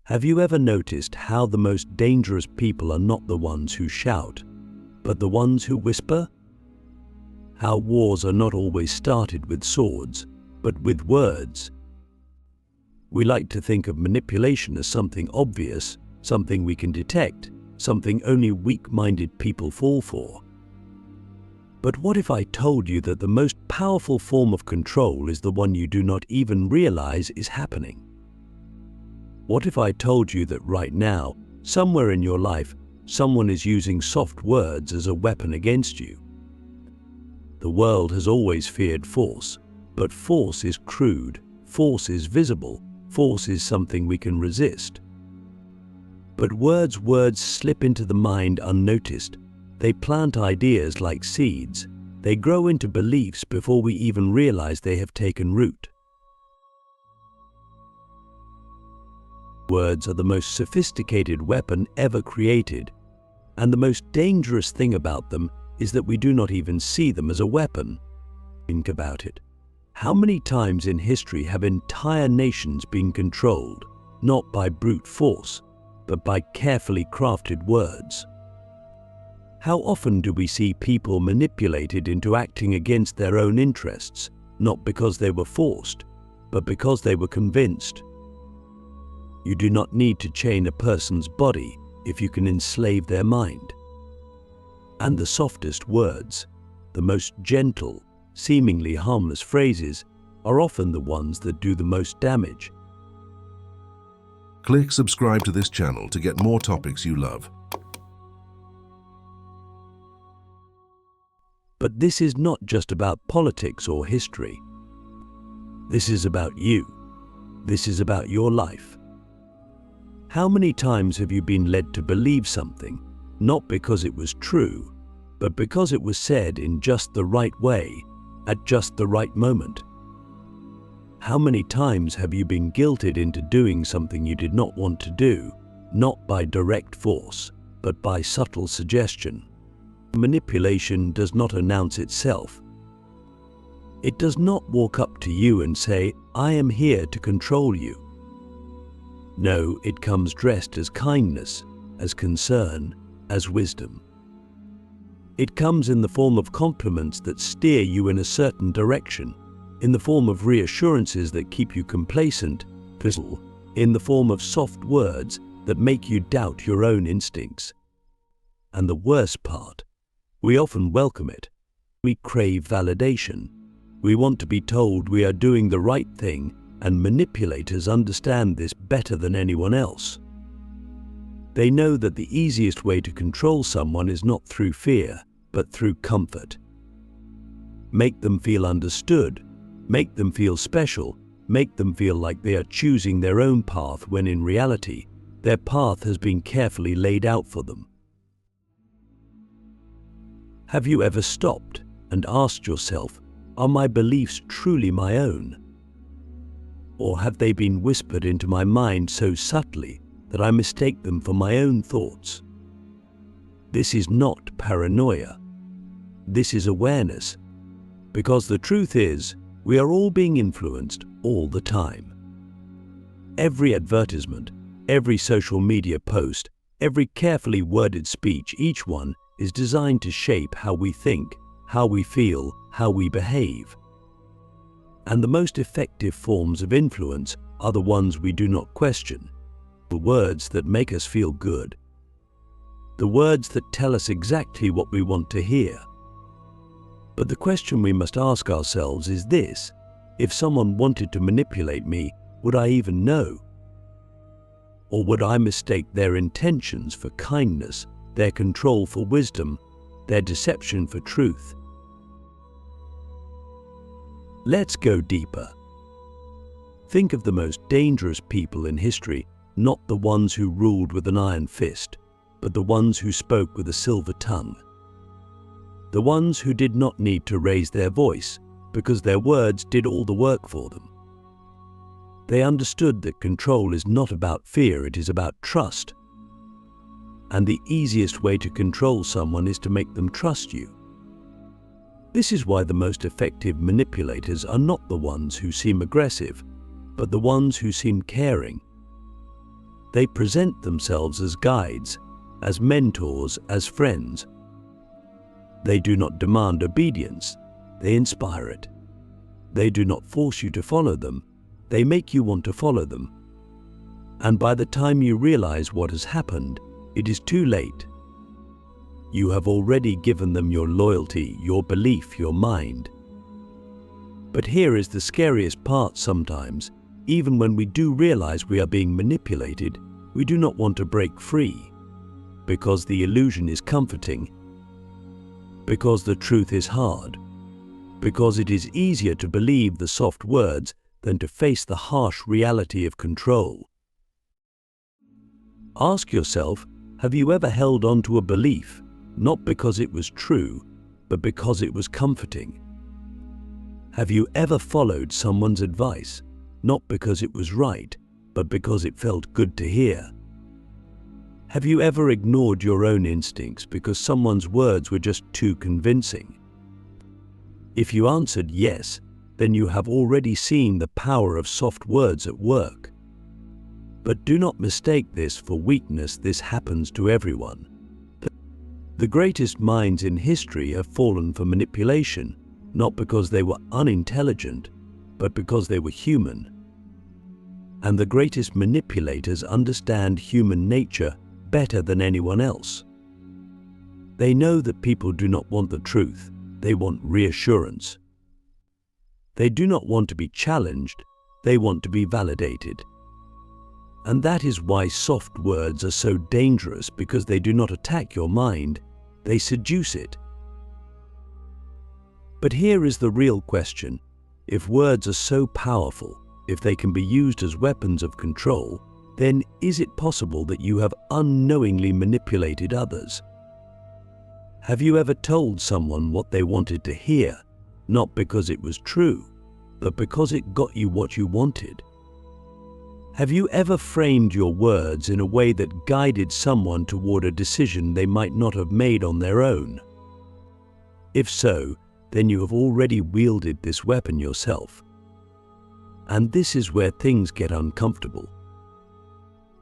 Have you ever noticed how the most dangerous people are not the ones who shout, but the ones who whisper? How wars are not always started with swords, but with words. We like to think of manipulation as something obvious, something we can detect, something only weak-minded people fall for. But what if I told you that the most powerful form of control is the one you do not even realize is happening? What if I told you that right now, somewhere in your life, someone is using soft words as a weapon against you? The world has always feared force, but force is crude, force is visible, force is something we can resist. But words slip into the mind unnoticed. They plant ideas like seeds. They grow into beliefs before we even realize they have taken root. Words are the most sophisticated weapon ever created, and the most dangerous thing about them is that we do not even see them as a weapon. Think about it. How many times in history have entire nations been controlled, not by brute force, but by carefully crafted words? How often do we see people manipulated into acting against their own interests, not because they were forced, but because they were convinced? You do not need to chain a person's body if you can enslave their mind. And the softest words, the most gentle, seemingly harmless phrases, are often the ones that do the most damage. Click subscribe to this channel to get more topics you love. But this is not just about politics or history. This is about you. This is about your life. How many times have you been led to believe something, not because it was true, but because it was said in just the right way, at just the right moment? How many times have you been guilted into doing something you did not want to do, not by direct force, but by subtle suggestion? Manipulation does not announce itself. It does not walk up to you and say, "I am here to control you." No, it comes dressed as kindness, as concern, as wisdom. It comes in the form of compliments that steer you in a certain direction, in the form of reassurances that keep you complacent, in the form of soft words that make you doubt your own instincts. And the worst part, we often welcome it. We crave validation. We want to be told we are doing the right thing, and manipulators understand this better than anyone else. They know that the easiest way to control someone is not through fear, but through comfort. Make them feel understood, make them feel special, make them feel like they are choosing their own path when in reality, their path has been carefully laid out for them. Have you ever stopped and asked yourself, are my beliefs truly my own? Or have they been whispered into my mind so subtly that I mistake them for my own thoughts? This is not paranoia. This is awareness. Because the truth is, we are all being influenced all the time. Every advertisement, every social media post, every carefully worded speech, each one is designed to shape how we think, how we feel, how we behave. And the most effective forms of influence are the ones we do not question, the words that make us feel good, the words that tell us exactly what we want to hear. But the question we must ask ourselves is this: if someone wanted to manipulate me, would I even know? Or would I mistake their intentions for kindness, their control for wisdom, their deception for truth? Let's go deeper. Think of the most dangerous people in history, not the ones who ruled with an iron fist, but the ones who spoke with a silver tongue. The ones who did not need to raise their voice, because their words did all the work for them. They understood that control is not about fear, it is about trust. And the easiest way to control someone is to make them trust you. This is why the most effective manipulators are not the ones who seem aggressive, but the ones who seem caring. They present themselves as guides, as mentors, as friends. They do not demand obedience, they inspire it. They do not force you to follow them, they make you want to follow them. And by the time you realize what has happened, it is too late. You have already given them your loyalty, your belief, your mind. But here is the scariest part sometimes. Even when we do realize we are being manipulated, we do not want to break free, because the illusion is comforting, because the truth is hard, because it is easier to believe the soft words than to face the harsh reality of control. Ask yourself, have you ever held on to a belief, not because it was true, but because it was comforting? Have you ever followed someone's advice, not because it was right, but because it felt good to hear? Have you ever ignored your own instincts because someone's words were just too convincing? If you answered yes, then you have already seen the power of soft words at work. But do not mistake this for weakness. This happens to everyone. The greatest minds in history have fallen for manipulation, not because they were unintelligent, but because they were human. And the greatest manipulators understand human nature better than anyone else. They know that people do not want the truth, they want reassurance. They do not want to be challenged, they want to be validated. And that is why soft words are so dangerous, because they do not attack your mind, they seduce it. But here is the real question. If words are so powerful, if they can be used as weapons of control, then is it possible that you have unknowingly manipulated others? Have you ever told someone what they wanted to hear, not because it was true, but because it got you what you wanted? Have you ever framed your words in a way that guided someone toward a decision they might not have made on their own? If so, then you have already wielded this weapon yourself. And this is where things get uncomfortable.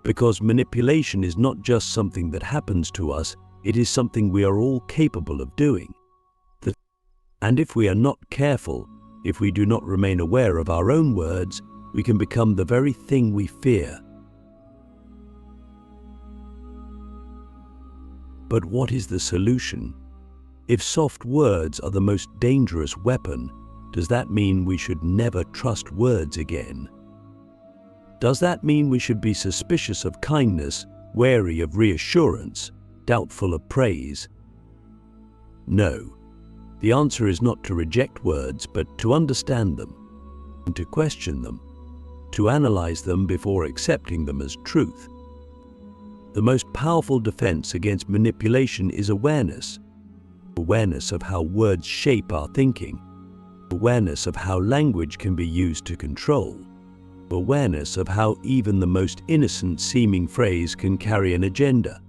Because manipulation is not just something that happens to us, it is something we are all capable of doing. And if we are not careful, if we do not remain aware of our own words, we can become the very thing we fear. But what is the solution? If soft words are the most dangerous weapon, does that mean we should never trust words again? Does that mean we should be suspicious of kindness, wary of reassurance, doubtful of praise? No. The answer is not to reject words, but to understand them, and to question them, to analyze them before accepting them as truth. The most powerful defense against manipulation is awareness. Awareness of how words shape our thinking. Awareness of how language can be used to control. Awareness of how even the most innocent-seeming phrase can carry an agenda.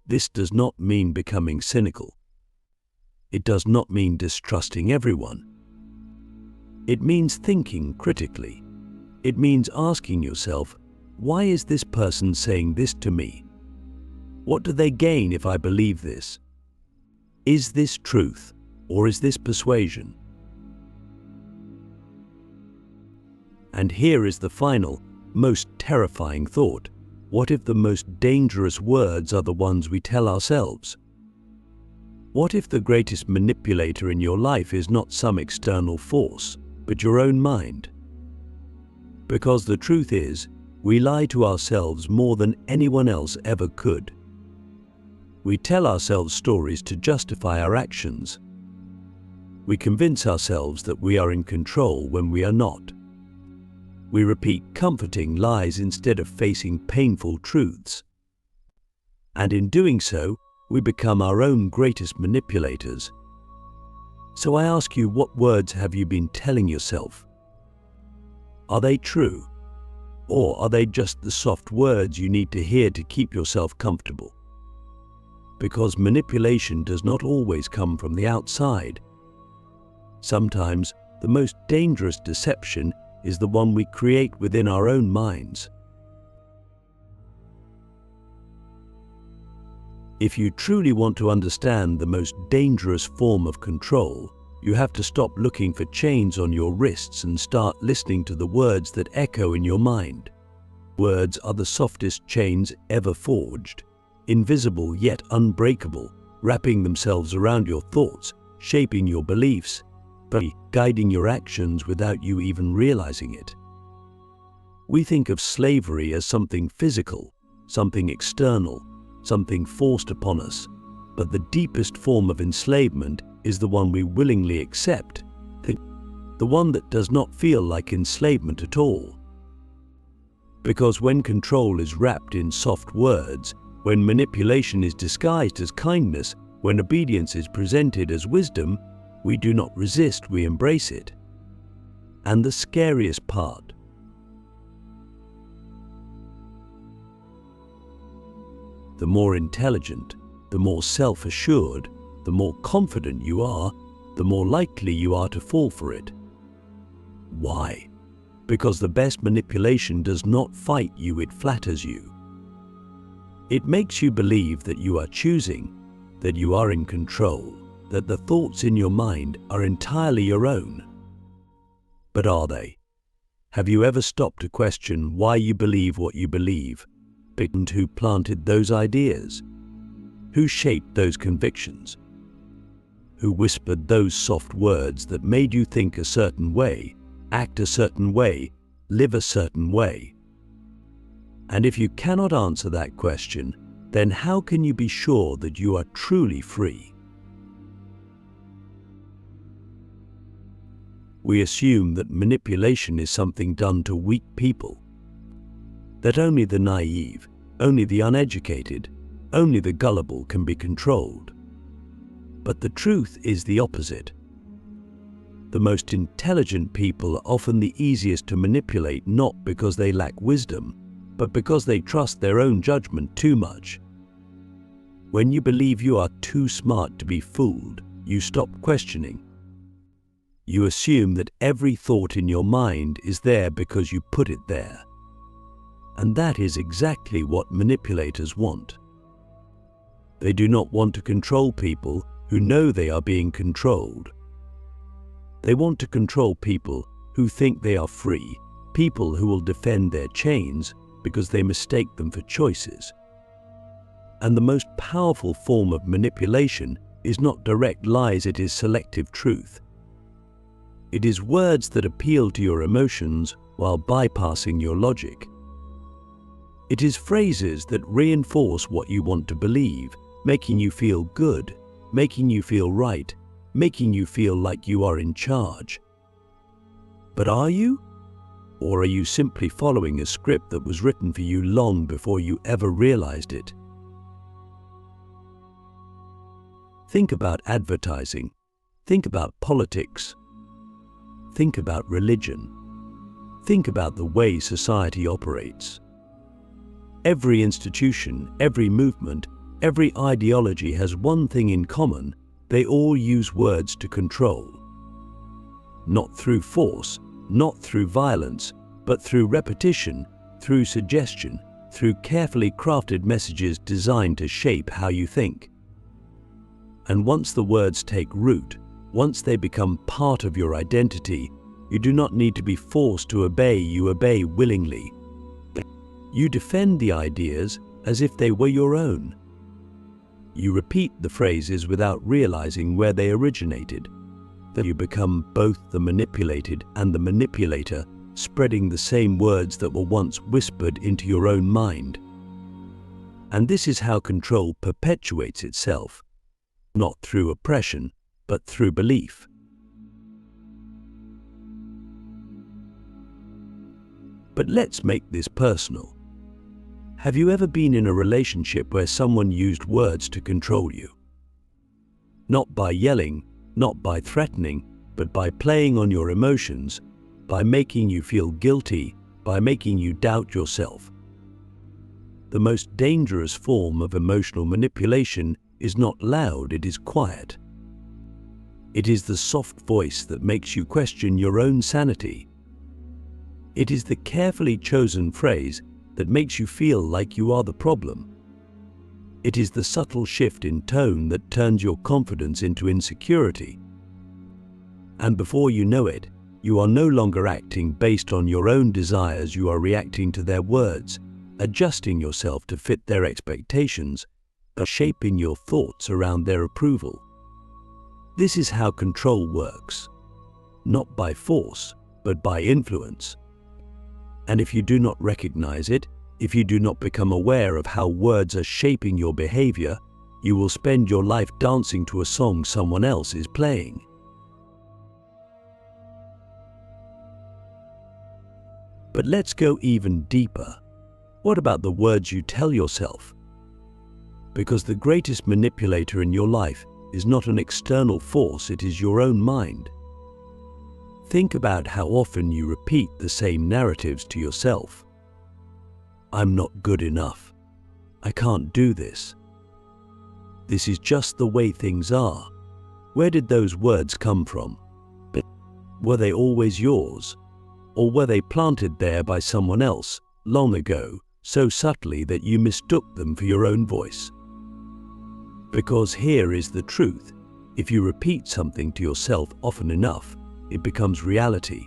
This does not mean becoming cynical. It does not mean distrusting everyone. It means thinking critically. It means asking yourself, why is this person saying this to me? What do they gain if I believe this? Is this truth, or is this persuasion? And here is the final, most terrifying thought. What if the most dangerous words are the ones we tell ourselves? What if the greatest manipulator in your life is not some external force, but your own mind? Because the truth is, we lie to ourselves more than anyone else ever could. We tell ourselves stories to justify our actions. We convince ourselves that we are in control when we are not. We repeat comforting lies instead of facing painful truths. And in doing so, we become our own greatest manipulators. So I ask you, what words have you been telling yourself? Are they true? Or are they just the soft words you need to hear to keep yourself comfortable? Because manipulation does not always come from the outside. Sometimes the most dangerous deception is the one we create within our own minds. If you truly want to understand the most dangerous form of control, you have to stop looking for chains on your wrists and start listening to the words that echo in your mind. Words are the softest chains ever forged, invisible yet unbreakable, wrapping themselves around your thoughts, shaping your beliefs, but guiding your actions without you even realizing it. We think of slavery as something physical, something external, something forced upon us, but the deepest form of enslavement is the one we willingly accept, the one that does not feel like enslavement at all. Because when control is wrapped in soft words, when manipulation is disguised as kindness, when obedience is presented as wisdom, we do not resist, we embrace it. And the scariest part, the more intelligent, the more self-assured, the more confident you are, the more likely you are to fall for it. Why? Because the best manipulation does not fight you, it flatters you. It makes you believe that you are choosing, that you are in control, that the thoughts in your mind are entirely your own. But are they? Have you ever stopped to question why you believe what you believe? And who planted those ideas? Who shaped those convictions? Who whispered those soft words that made you think a certain way, act a certain way, live a certain way? And if you cannot answer that question, then how can you be sure that you are truly free? We assume that manipulation is something done to weak people, that only the naive, only the uneducated, only the gullible can be controlled. But the truth is the opposite. The most intelligent people are often the easiest to manipulate, not because they lack wisdom, but because they trust their own judgment too much. When you believe you are too smart to be fooled, you stop questioning. You assume that every thought in your mind is there because you put it there. And that is exactly what manipulators want. They do not want to control people who know they are being controlled. They want to control people who think they are free, people who will defend their chains because they mistake them for choices. And the most powerful form of manipulation is not direct lies, it is selective truth. It is words that appeal to your emotions while bypassing your logic. It is phrases that reinforce what you want to believe, making you feel good, making you feel right, making you feel like you are in charge. But are you? Or are you simply following a script that was written for you long before you ever realized it? Think about advertising. Think about politics. Think about religion. Think about the way society operates. Every institution, every movement, every ideology has one thing in common: they all use words to control. Not through force, not through violence, but through repetition, through suggestion, through carefully crafted messages designed to shape how you think. And once the words take root, once they become part of your identity, you do not need to be forced to obey, you obey willingly. You defend the ideas as if they were your own. You repeat the phrases without realizing where they originated. That you become both the manipulated and the manipulator, spreading the same words that were once whispered into your own mind. And this is how control perpetuates itself, not through oppression, but through belief. But let's make this personal. Have you ever been in a relationship where someone used words to control you? Not by yelling, not by threatening, but by playing on your emotions, by making you feel guilty, by making you doubt yourself. The most dangerous form of emotional manipulation is not loud, it is quiet. It is the soft voice that makes you question your own sanity. It is the carefully chosen phrase that makes you feel like you are the problem. It is the subtle shift in tone that turns your confidence into insecurity. And before you know it, you are no longer acting based on your own desires, you are reacting to their words, adjusting yourself to fit their expectations, and shaping your thoughts around their approval. This is how control works, not by force, but by influence. And if you do not recognize it, if you do not become aware of how words are shaping your behavior, you will spend your life dancing to a song someone else is playing. But let's go even deeper. What about the words you tell yourself? Because the greatest manipulator in your life is not an external force, it is your own mind. Think about how often you repeat the same narratives to yourself. I'm not good enough. I can't do this. This is just the way things are. Where did those words come from? Were they always yours? Or were they planted there by someone else long ago, so subtly that you mistook them for your own voice? Because here is the truth. If you repeat something to yourself often enough, it becomes reality.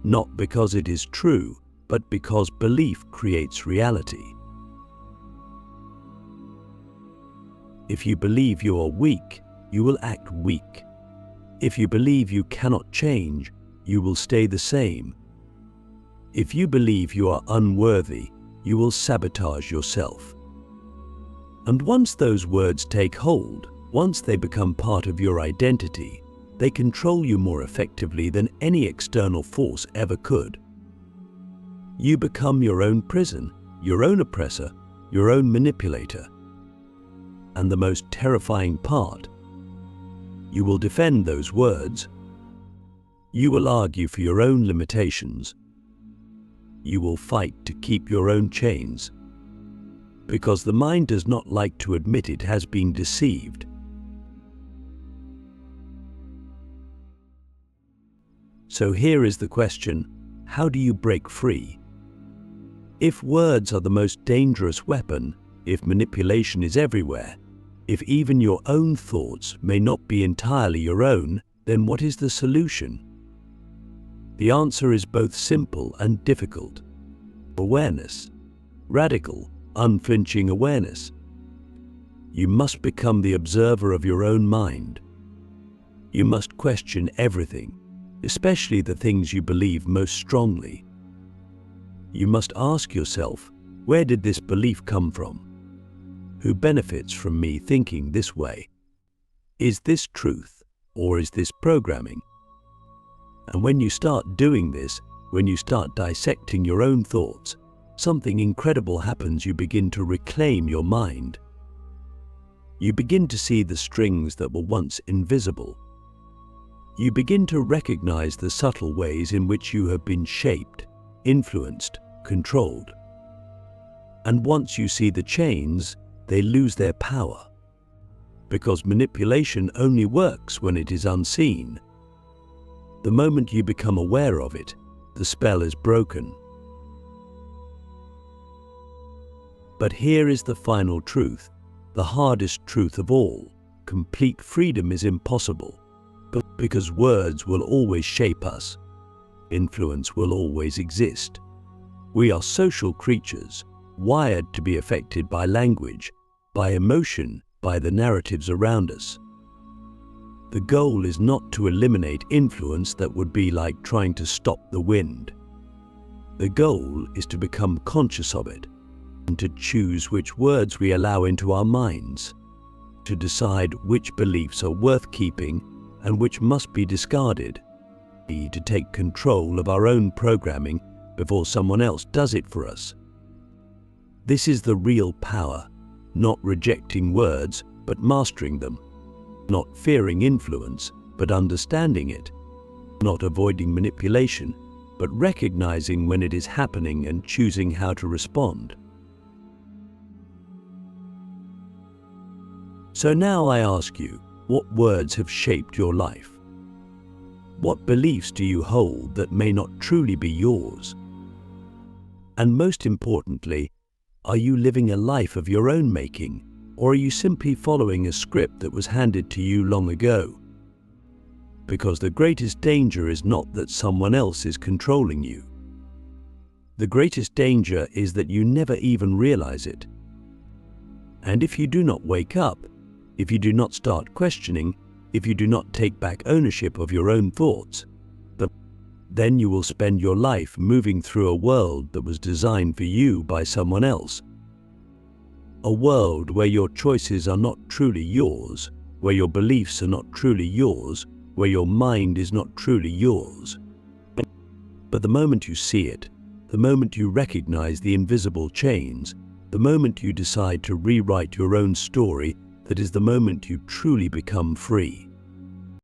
Not because it is true, but because belief creates reality. If you believe you are weak, you will act weak. If you believe you cannot change, you will stay the same. If you believe you are unworthy, you will sabotage yourself. And once those words take hold, once they become part of your identity, they control you more effectively than any external force ever could. You become your own prison, your own oppressor, your own manipulator. And the most terrifying part, you will defend those words. You will argue for your own limitations. You will fight to keep your own chains. Because the mind does not like to admit it has been deceived. So here is the question, how do you break free? If words are the most dangerous weapon, if manipulation is everywhere, if even your own thoughts may not be entirely your own, then what is the solution? The answer is both simple and difficult. Awareness. Radical, unflinching awareness. You must become the observer of your own mind. You must question everything, especially the things you believe most strongly. You must ask yourself, where did this belief come from? Who benefits from me thinking this way? Is this truth, or is this programming? And when you start doing this, when you start dissecting your own thoughts, something incredible happens. You begin to reclaim your mind. You begin to see the strings that were once invisible. You begin to recognize the subtle ways in which you have been shaped, influenced, controlled. And once you see the chains, they lose their power. Because manipulation only works when it is unseen. The moment you become aware of it, the spell is broken. But here is the final truth, the hardest truth of all. Complete freedom is impossible. But because words will always shape us, influence will always exist. We are social creatures, wired to be affected by language, by emotion, by the narratives around us. The goal is not to eliminate influence. That would be like trying to stop the wind. The goal is to become conscious of it, and to choose which words we allow into our minds, to decide which beliefs are worth keeping and which must be discarded, to take control of our own programming before someone else does it for us. This is the real power, not rejecting words, but mastering them. Not fearing influence, but understanding it. Not avoiding manipulation, but recognizing when it is happening and choosing how to respond. So now I ask you, what words have shaped your life? What beliefs do you hold that may not truly be yours? And most importantly, Are you living a life of your own making, or are you simply following a script that was handed to you long ago? Because the greatest danger is not that someone else is controlling you. The greatest danger is that you never even realize it. And if you do not wake up, if you do not start questioning, if you do not take back ownership of your own thoughts, then you will spend your life moving through a world that was designed for you by someone else. A world where your choices are not truly yours, where your beliefs are not truly yours, where your mind is not truly yours. But the moment you see it, the moment you recognize the invisible chains, the moment you decide to rewrite your own story, that is the moment you truly become free.